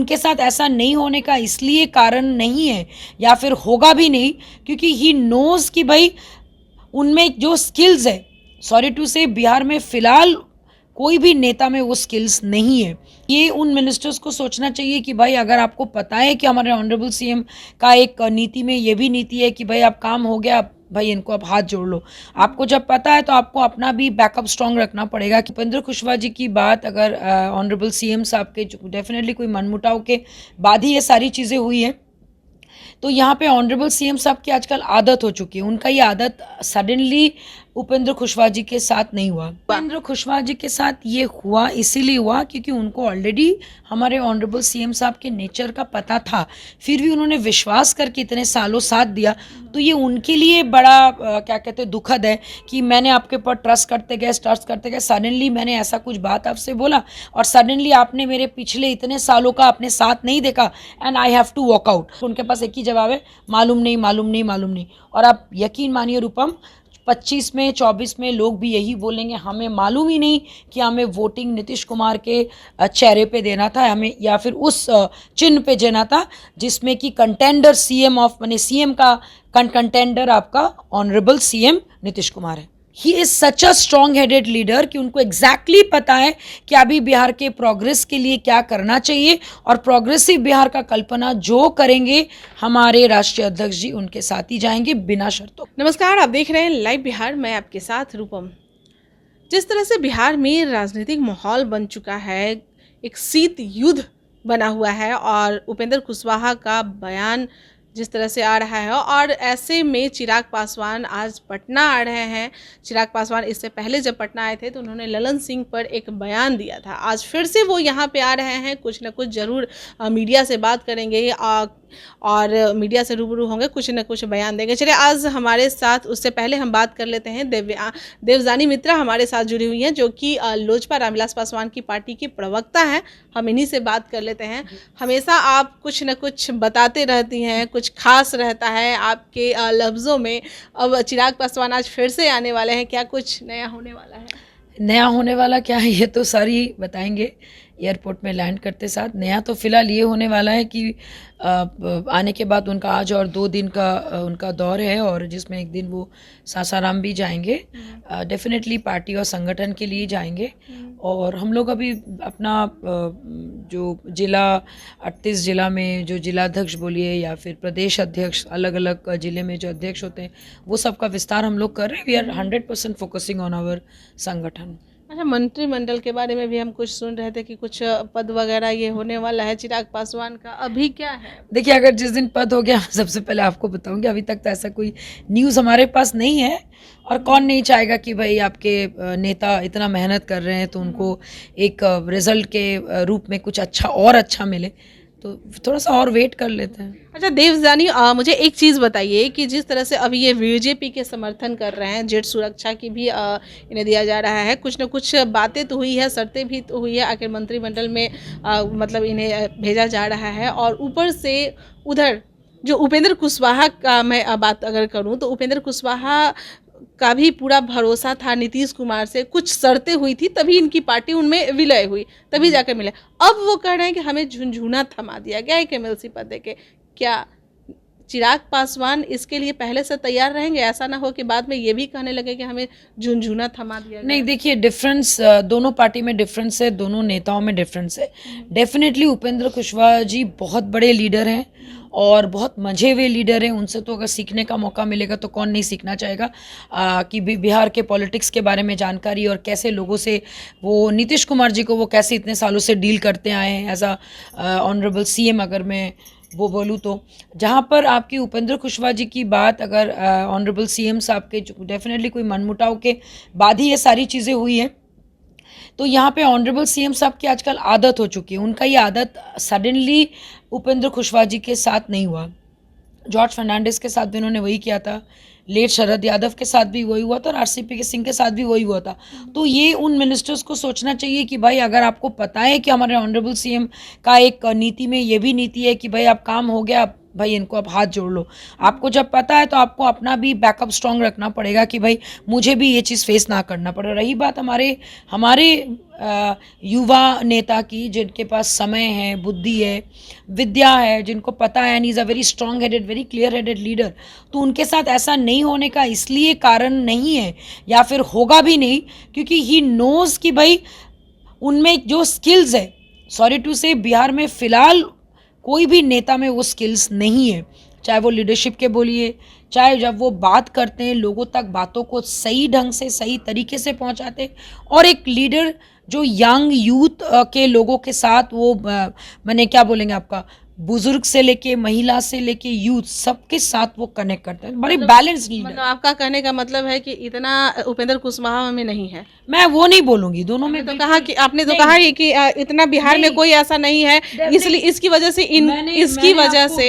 उनके साथ ऐसा नहीं होने का इसलिए कारण नहीं है, या फिर होगा भी नहीं, क्योंकि ही नोज़ कि भाई उनमें जो स्किल्स है, सॉरी टू से बिहार में फ़िलहाल कोई भी नेता में वो स्किल्स नहीं है। ये उन मिनिस्टर्स को सोचना चाहिए कि भाई अगर आपको पता है कि हमारे ऑनरेबल सीएम का एक नीति में ये भी नीति है कि भाई अब काम हो गया, भाई इनको अब हाथ जोड़ लो। आपको जब पता है तो आपको अपना भी बैकअप स्ट्रॉन्ग रखना पड़ेगा। कि उपेंद्र कुशवाहा जी की बात अगर ऑनरेबल सीएम साहब के डेफिनेटली कोई मनमुटाव के बाद ही ये सारी चीज़ें हुई हैं, तो यहाँ पे ऑनरेबल सीएम साहब की आजकल आदत हो चुकी है। उनका ये आदत सडनली उपेंद्र कुशवाहा जी के साथ नहीं हुआ। उपेंद्र कुशवाहा जी के साथ ये हुआ इसीलिए हुआ क्योंकि उनको ऑलरेडी हमारे ऑनरेबल सीएम साहब के नेचर का पता था, फिर भी उन्होंने विश्वास करके इतने सालों साथ दिया। तो ये उनके लिए बड़ा क्या कहते हैं दुखद है कि मैंने आपके ऊपर ट्रस्ट करते गए, सडनली मैंने ऐसा कुछ बात आपसे बोला और सडनली आपने मेरे पिछले इतने सालों का अपने साथ नहीं देखा and I have to walk out. उनके पास एक ही जवाब है, मालूम नहीं। और आप यकीन मानिए रूपम, 25 में 24 में लोग भी यही बोलेंगे, हमें मालूम ही नहीं कि हमें वोटिंग नीतीश कुमार के चेहरे पे देना था, हमें या फिर उस चिन्ह पे देना था जिसमें कि कंटेंडर सीएम ऑफ माने सीएम का कंटेंडर आपका ऑनरेबल सीएम नीतीश कुमार है। He is such a strong headed leader कि उनको एग्जैक्टली पता है कि अभी बिहार के प्रोग्रेस के लिए क्या करना चाहिए, और प्रोग्रेसिव बिहार का कल्पना जो करेंगे हमारे राष्ट्रीय अध्यक्ष जी उनके साथ ही जाएंगे बिना शर्तों। नमस्कार, आप देख रहे हैं लाइव बिहार, मैं आपके साथ रूपम। जिस तरह से बिहार में राजनीतिक माहौल बन चुका है, एक शीत युद्ध बना हुआ है और उपेंद्र कुशवाहा का बयान जिस तरह से आ रहा है, और ऐसे में चिराग पासवान आज पटना आ रहे हैं। चिराग पासवान इससे पहले जब पटना आए थे तो उन्होंने ललन सिंह पर एक बयान दिया था। आज फिर से वो यहाँ पे आ रहे हैं, कुछ न कुछ ज़रूर मीडिया से बात करेंगे और मीडिया से रूबरू होंगे, कुछ न कुछ बयान देंगे। चलिए आज हमारे साथ, उससे पहले हम बात कर लेते हैं, देवजानी मित्रा हमारे साथ जुड़ी हुई हैं जो कि लोजपा रामविलास पासवान की पार्टी की प्रवक्ता हैं। हम इन्हीं से बात कर लेते हैं। हमेशा आप कुछ न कुछ बताते रहती हैं, कुछ खास रहता है आपके लफ्ज़ों में। अब चिराग पासवान आज फिर से आने वाले हैं, क्या कुछ नया होने वाला है? नया होने वाला क्या है ये तो सारी बताएंगे एयरपोर्ट में लैंड करते साथ। नया तो फिलहाल ये होने वाला है कि आने के बाद उनका आज और 2 दिन का उनका दौर है, और जिसमें एक दिन वो सासाराम भी जाएंगे। डेफिनेटली पार्टी और संगठन के लिए जाएंगे। और हम लोग अभी अपना जो जिला 38 जिला में जो जिलाध्यक्ष बोलिए या फिर प्रदेश अध्यक्ष, अलग अलग ज़िले में जो अध्यक्ष होते हैं वो सबका विस्तार हम लोग कर रहे हैं। We are 100% focusing on our संगठन। अच्छा, मंत्रिमंडल के बारे में भी हम कुछ सुन रहे थे कि कुछ पद वगैरह ये होने वाला है चिराग पासवान का, अभी क्या है? देखिए, अगर जिस दिन पद हो गया सबसे पहले आपको बताऊंगी। अभी तक तो ऐसा कोई न्यूज़ हमारे पास नहीं है, और कौन नहीं चाहेगा कि भाई आपके नेता इतना मेहनत कर रहे हैं तो उनको एक रिजल्ट के रूप में कुछ अच्छा मिले, तो थोड़ा सा और वेट कर लेते हैं। अच्छा देवजानी, मुझे एक चीज़ बताइए कि जिस तरह से अभी ये बीजेपी के समर्थन कर रहे हैं, जेट सुरक्षा की भी इन्हें दिया जा रहा है, कुछ न कुछ बातें तो हुई है, शर्तें भी तो हुई है, आखिर मंत्रिमंडल में मतलब इन्हें भेजा जा रहा है, और ऊपर से उधर जो उपेंद्र कुशवाहा का मैं बात अगर करूं तो उपेंद्र कुशवाहा का भी पूरा भरोसा था नीतीश कुमार से, कुछ शर्तें हुई थी तभी इनकी पार्टी उनमें विलय हुई, तभी जाकर मिले। अब वो कह रहे हैं कि हमें झुनझुना थमा दिया गया एक एमएलसी पद देके। क्या चिराग पासवान इसके लिए पहले से तैयार रहेंगे? ऐसा ना हो कि बाद में ये भी कहने लगे कि हमें झुनझुना थमा दिया गया। नहीं, देखिए डिफरेंस दोनों पार्टी में डिफरेंस है, दोनों नेताओं में डिफरेंस है। डेफिनेटली उपेंद्र कुशवाहा जी बहुत बड़े लीडर हैं और बहुत मंझे हुए लीडर हैं। उनसे तो अगर सीखने का मौका मिलेगा तो कौन नहीं सीखना चाहेगा कि बिहार के पॉलिटिक्स के बारे में जानकारी, और कैसे लोगों से वो नीतीश कुमार जी को वो कैसे इतने सालों से डील करते आए हैं एज अ ऑनरेबल सीएम। अगर मैं वो बोलूँ तो जहाँ पर आपकी उपेंद्र कुशवाहा जी की बात अगर ऑनरेबल सीएम साहब के डेफिनेटली कोई मनमुटाव के बाद ही ये सारी चीज़ें हुई हैं, तो यहाँ पे ऑनरेबल सीएम साहब की आजकल आदत हो चुकी है। उनका ये आदत सडनली उपेंद्र कुशवाहा जी के साथ नहीं हुआ। जॉर्ज फर्नांडिस के साथ भी उन्होंने वही किया था, लेट शरद यादव के साथ भी वही हुआ था, और आरसीपी के सिंह के साथ भी वही हुआ था। तो ये उन मिनिस्टर्स को सोचना चाहिए कि भाई अगर आपको पता है कि हमारे ऑनरेबल सीएम का एक नीति में ये भी नीति है कि भाई अब काम हो गया, भाई इनको अब हाथ जोड़ लो। आपको जब पता है तो आपको अपना भी बैकअप स्ट्रांग रखना पड़ेगा कि भाई मुझे भी ये चीज़ फेस ना करना पड़े। रही बात हमारे हमारे युवा नेता की, जिनके पास समय है, बुद्धि है, विद्या है, जिनको पता है, and is a very strong headed, very clear headed leader, तो उनके साथ ऐसा नहीं होने का इसलिए कारण नहीं है या फिर होगा भी नहीं, क्योंकि ही नोज़ कि भाई उनमें जो स्किल्स है, सॉरी टू से बिहार में फ़िलहाल कोई भी नेता में वो स्किल्स नहीं है। चाहे वो लीडरशिप के बोलिए, चाहे जब वो बात करते हैं लोगों तक बातों को सही ढंग से सही तरीके से पहुंचाते हैं, और एक लीडर जो यंग यूथ के लोगों के साथ वो मैंने क्या बोलेंगे आपका, बुजुर्ग से लेके महिला से लेके यूथ सबके साथ वो कनेक्ट करते हैं। बड़े बैलेंस लीडर। मतलब आपका कहने का मतलब है कि इतना उपेंद्र कुशवाहा में नहीं है। मैं वो नहीं बोलूंगी, दोनों में तो कहा कि आपने तो कहा ही कि इतना बिहार में कोई ऐसा नहीं है, इसलिए इसकी वजह से इसकी वजह से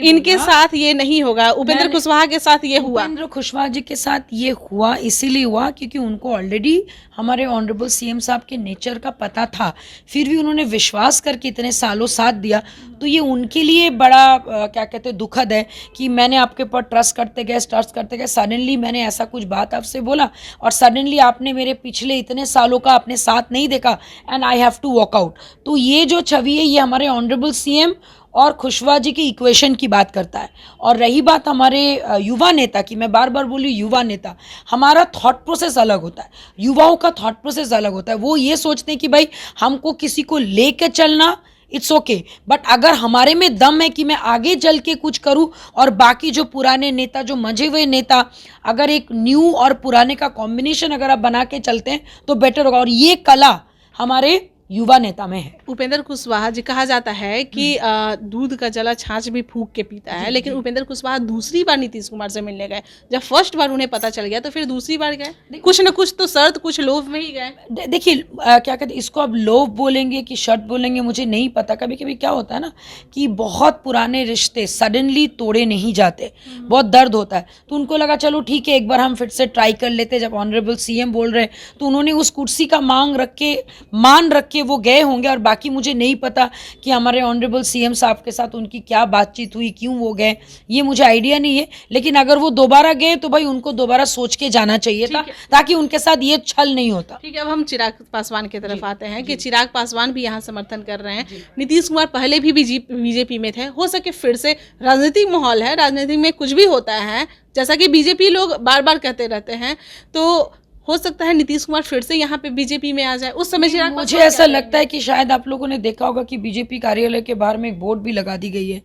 इनके साथ ये नहीं होगा, उपेंद्र कुशवाहा के साथ ये हुआ। उपेंद्र कुशवाहा जी के साथ ये हुआ इसीलिए हुआ क्योंकि उनको ऑलरेडी हमारे ऑनरेबल सीएम साहब के नेचर का पता था, फिर भी उन्होंने विश्वास करके इतने सालों साथ दिया। तो ये उनके लिए बड़ा क्या कहते हैं दुखद है कि मैंने आपके ऊपर ट्रस्ट करते गए, सडनली मैंने ऐसा कुछ बात आपसे बोला और सडनली आपने मेरे पिछले इतने सालों का अपने साथ नहीं देखा and I have to walk out. तो ये जो छवि है ये हमारे ऑनरेबल सीएम और कुशवाहा जी की इक्वेशन की बात करता है। और रही बात हमारे युवा नेता की, मैं बार बार बोली युवा नेता, हमारा थॉट प्रोसेस अलग होता है, युवाओं का थॉट प्रोसेस अलग होता है। वो ये सोचते हैं कि भाई हमको किसी को लेके चलना इट्स ओके, बट अगर हमारे में दम है कि मैं आगे चल के कुछ करूं और बाकी जो पुराने नेता, जो मंझे हुए नेता, अगर एक न्यू और पुराने का कॉम्बिनेशन अगर आप बना के चलते हैं तो बेटर होगा। और ये कला हमारे युवा नेता में है। उपेंद्र कुशवाहा जी, कहा जाता है कि दूध का जला छाछ भी फूंक के पीता है, लेकिन उपेंद्र कुशवाहा दूसरी बार नीतीश कुमार से मिलने गए। जब फर्स्ट बार उन्हें पता चल गया तो फिर दूसरी बार गए, कुछ न कुछ तो शर्त, कुछ लोभ में ही गए। देखिए क्या कहते हैं इसको, अब लोभ बोलेंगे कि शर्त बोलेंगे मुझे नहीं पता। कभी कभी क्या होता है ना कि बहुत पुराने रिश्ते सडनली तोड़े नहीं जाते, बहुत दर्द होता है। तो उनको लगा चलो ठीक है एक बार हम फिर से ट्राई कर लेते। जब ऑनरेबल सीएम बोल रहे तो उन्होंने उस कुर्सी का मान रख के वो गए होंगे। और बाकी मुझे नहीं पता कि हमारे ऑनरेबल सीएम साहब के साथ उनकी क्या बातचीत हुई, क्यों वो गए, ये मुझे आइडिया नहीं है। लेकिन अगर वो दोबारा गए तो भाई उनको दोबारा सोच के जाना चाहिए था, ताकि उनके साथ ये छल नहीं होता। ठीक है, अब हम चिराग पासवान की तरफ आते हैं कि चिराग पासवान भी यहाँ समर्थन कर रहे हैं। नीतीश कुमार पहले भी बीजेपी में थे, हो सके फिर से, राजनीतिक माहौल है, राजनीति में कुछ भी होता है, जैसा कि बीजेपी लोग बार बार कहते रहते हैं। तो हो सकता है नीतीश कुमार फिर से यहाँ पे बीजेपी में आ जाए। उस समय चिराग मुझे ऐसा लगता है कि शायद आप लोगों ने देखा होगा कि बीजेपी कार्यालय के बाहर में एक बोर्ड भी लगा दी गई है,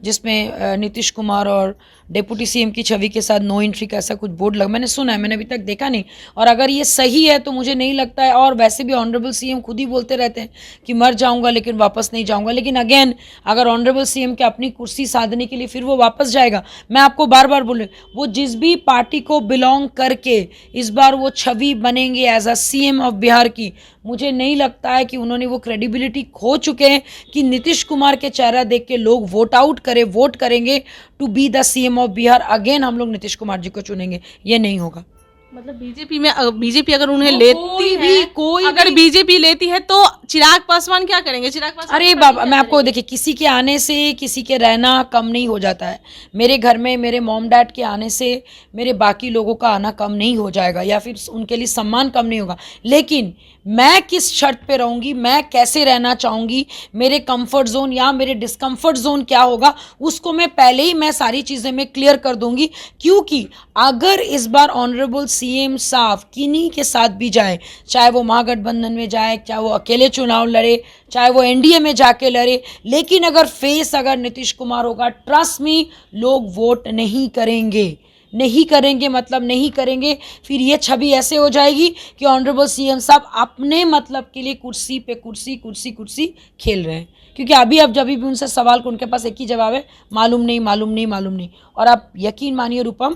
जिसमें नीतीश कुमार और डेप्यूटी सीएम की छवि के साथ नो एंट्री का ऐसा कुछ बोर्ड लगा। मैंने सुना है, मैंने अभी तक देखा नहीं। और अगर ये सही है तो मुझे नहीं लगता है, और वैसे भी ऑनरेबल सीएम खुद ही बोलते रहते हैं कि मर जाऊंगा लेकिन वापस नहीं जाऊंगा। लेकिन अगेन अगर ऑनरेबल सीएम के अपनी कुर्सी साधने के लिए फिर वो वापस जाएगा, मैं आपको बार बार बोले, वो जिस भी पार्टी को बिलोंग करके इस बार वो छवि बनेंगे as a CM of Bihar की, मुझे नहीं लगता है कि उन्होंने वो क्रेडिबिलिटी खो चुके हैं कि नीतीश कुमार के चेहरा देख के लोग वोट करेंगे to be the CM of Bihar. Again हम लोग नीतीश कुमार जी को चुनेंगे, ये नहीं होगा। मतलब बीजेपी अगर उन्हें लेती है, अगर बीजेपी लेती है तो चिराग पासवान क्या करेंगे? चिराग पासवान, अरे बाबा मैं आपको देखिए, किसी के आने से किसी के रहना कम नहीं हो जाता है। मेरे घर में मेरे मॉम डैड के आने से मेरे बाकी लोगों का आना कम नहीं हो जाएगा या फिर उनके लिए सम्मान कम नहीं होगा। लेकिन मैं किस शर्त पे रहूँगी, मैं कैसे रहना चाहूँगी, मेरे कंफर्ट जोन या मेरे डिस्कम्फर्ट जोन क्या होगा, उसको मैं पहले ही मैं सारी चीज़ें मैं क्लियर कर दूंगी। क्योंकि अगर इस बार ऑनरेबल सीएम साहब किन्हीं के साथ भी जाए, चाहे वो महागठबंधन में जाए, चाहे वो अकेले चुनाव लड़े, चाहे वो एनडीए में जाके लड़े, लेकिन अगर फेस अगर नीतीश कुमार होगा, ट्रस्ट मी लोग वोट नहीं करेंगे। मतलब नहीं करेंगे। फिर ये छवि ऐसे हो जाएगी कि ऑनरेबल सीएम साहब अपने मतलब के लिए कुर्सी पे कुर्सी खेल रहे हैं। क्योंकि अभी अब जब भी उनसे सवाल को उनके पास एक ही जवाब है, मालूम नहीं। और आप यकीन मानिए रूपम,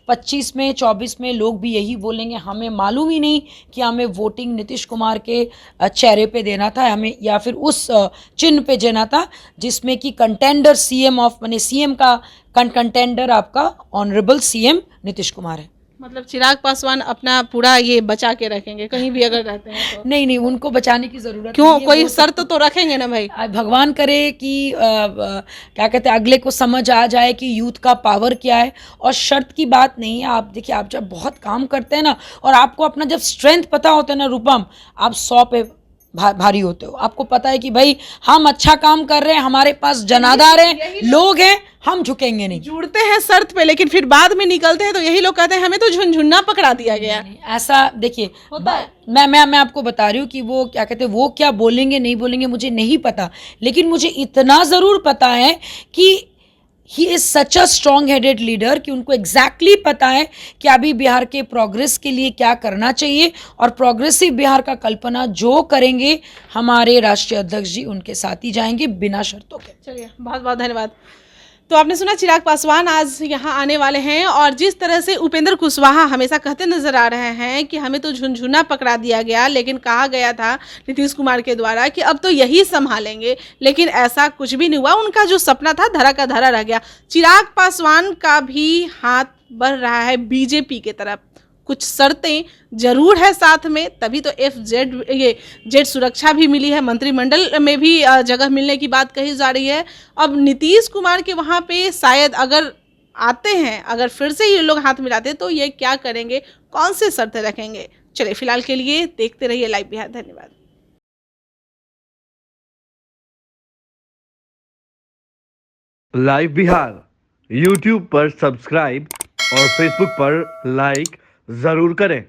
25 में 24 में लोग भी यही बोलेंगे, हमें मालूम ही नहीं कि हमें वोटिंग नीतीश कुमार के चेहरे पे देना था, हमें या फिर उस चिन्ह पे देना था जिसमें कि कंटेंडर सीएम ऑफ, माने सीएम का कंटेंडर आपका ऑनरेबल सीएम नीतीश कुमार है। मतलब चिराग पासवान अपना पूरा ये बचा के रखेंगे कहीं भी अगर रहते हैं तो? नहीं नहीं, उनको बचाने की जरूरत क्यों, नहीं है, कोई वो शर्त तो रखेंगे ना भाई? भगवान करे कि क्या कहते हैं, अगले को समझ आ जाए कि यूथ का पावर क्या है। और शर्त की बात नहीं है। आप देखिए, आप जब बहुत काम करते हैं ना, और आपको अपना जब स्ट्रेंथ पता होता है ना रूपम, आप 100 पे भारी होते हो। आपको पता है कि भाई हम अच्छा काम कर रहे हैं, हमारे पास जनाधार हैं, लोग हैं, हम झुकेंगे नहीं। जुड़ते हैं शर्त पे, लेकिन फिर बाद में निकलते हैं तो यही लोग कहते हैं हमें तो झुनझुन्ना पकड़ा दिया गया। नहीं, ऐसा देखिए, मैं आपको बता रही हूँ कि वो क्या कहते हैं, वो क्या बोलेंगे नहीं बोलेंगे मुझे नहीं पता, लेकिन मुझे इतना ज़रूर पता है कि he is such a strong headed leader कि उनको एग्जैक्टली पता है कि अभी बिहार के प्रोग्रेस के लिए क्या करना चाहिए, और प्रोग्रेसिव बिहार का कल्पना जो करेंगे हमारे राष्ट्रीय अध्यक्ष जी, उनके साथ ही जाएंगे बिना शर्तों के। चलिए, बहुत बहुत धन्यवाद। तो आपने सुना चिराग पासवान आज यहाँ आने वाले हैं, और जिस तरह से उपेंद्र कुशवाहा हमेशा कहते नजर आ रहे हैं कि हमें तो झुनझुना पकड़ा दिया गया, लेकिन कहा गया था नीतीश कुमार के द्वारा कि अब तो यही संभालेंगे, लेकिन ऐसा कुछ भी नहीं हुआ। उनका जो सपना था धरा का धरा रह गया। चिराग पासवान का भी हाथ बढ़ रहा है बीजेपी के तरफ, कुछ शर्तें जरूर है साथ में, तभी तो जेड सुरक्षा भी मिली है, मंत्रिमंडल में भी जगह मिलने की बात कही जा रही है। अब नीतीश कुमार के वहाँ पे शायद अगर आते हैं, अगर फिर से ये लोग हाथ मिलाते हैं तो ये क्या करेंगे, कौन से शर्तें रखेंगे? चलिए, फिलहाल के लिए देखते रहिए लाइव बिहार। धन्यवाद। लाइव बिहार यूट्यूब पर सब्सक्राइब और फेसबुक पर लाइक जरूर करें।